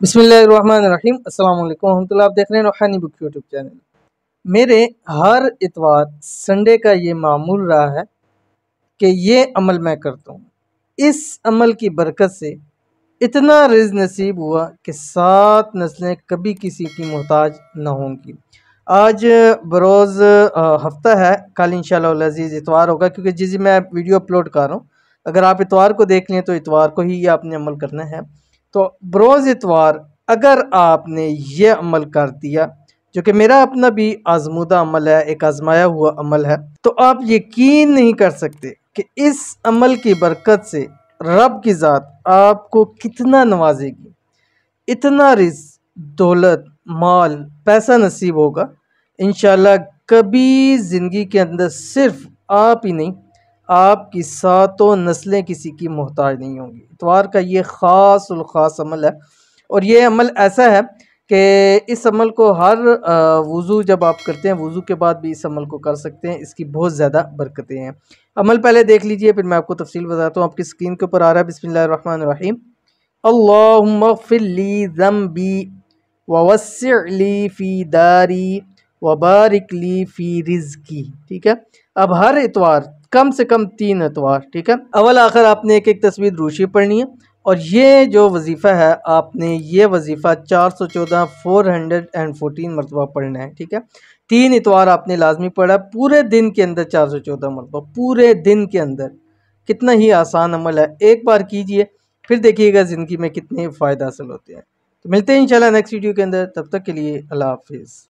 बिस्मिल्लाहिर्रहमानिर्रहीम अस्सलाम वालेकुम रहमतुल्लाह। आप देख रहे हैं रूहानी बुक यूट्यूब चैनल। मेरे हर इतवार संडे का ये मामूल रहा है कि ये अमल मैं करता हूँ। इस अमल की बरकत से इतना रिज़्क नसीब हुआ कि 7 नस्लें कभी किसी की मोहताज ना होंगी। आज बरोज़ हफ्ता है, कल इंशाअल्लाह अज़ीज़ इतवार होगा, क्योंकि जिस दिन मैं वीडियो अपलोड कर रहा हूँ, अगर आप इतवार को देख लें तो इतवार को ही ये आपने अमल करना है। तो बरोज़ इतवार अगर आपने ये अमल कर दिया, जो कि मेरा अपना भी आज़मूदा अमल है, एक आज़माया हुआ अमल है, तो आप यकीन नहीं कर सकते कि इस अमल की बरकत से रब की ज़ात आपको कितना नवाजेगी। इतना रिज़्क, दौलत, माल, पैसा नसीब होगा इंशाअल्लाह। कभी ज़िंदगी के अंदर सिर्फ आप ही नहीं, आपकी सातों नस्लें किसी की मोहताज नहीं होंगी। इतवार का ये ख़ास उल ख़ास अमल है, और ये अमल ऐसा है कि इस अमल को हर वज़ू जब आप करते हैं, वज़ू के बाद भी इस अमल को कर सकते हैं। इसकी बहुत ज़्यादा बरकतें हैं। अमल पहले देख लीजिए, फिर मैं आपको तफ़सील बताता हूँ। आपकी स्क्रीन के ऊपर आ रहा है बिस्मिल्लाहिर्रहमानिर्रहीम। अल्लाहुम्मा फ़िर ली ज़म्बी ववस्सिअ ली फ़ी दारी वबारिक ली फ़ी रिज़्क़ी। ठीक है, अब हर इतवार कम से कम 3 इतवार, ठीक है, अव्वल आखिर आपने एक एक तस्वीर रूशी पढ़नी है। और ये जो वजीफ़ा है, आपने ये वजीफ़ा 414 414 मरतबा पढ़ना है। ठीक है, 3 इतवार आपने लाजमी पढ़ा पूरे दिन के अंदर, 414 मरतबा पूरे दिन के अंदर। कितना ही आसान अमल है, एक बार कीजिए, फिर देखिएगा ज़िंदगी में कितने फ़ायदे हासिल होते हैं। तो मिलते हैं इंशाल्लाह नेक्स्ट वीडियो के अंदर, तब तक के लिए अल्लाह हाफ़िज़।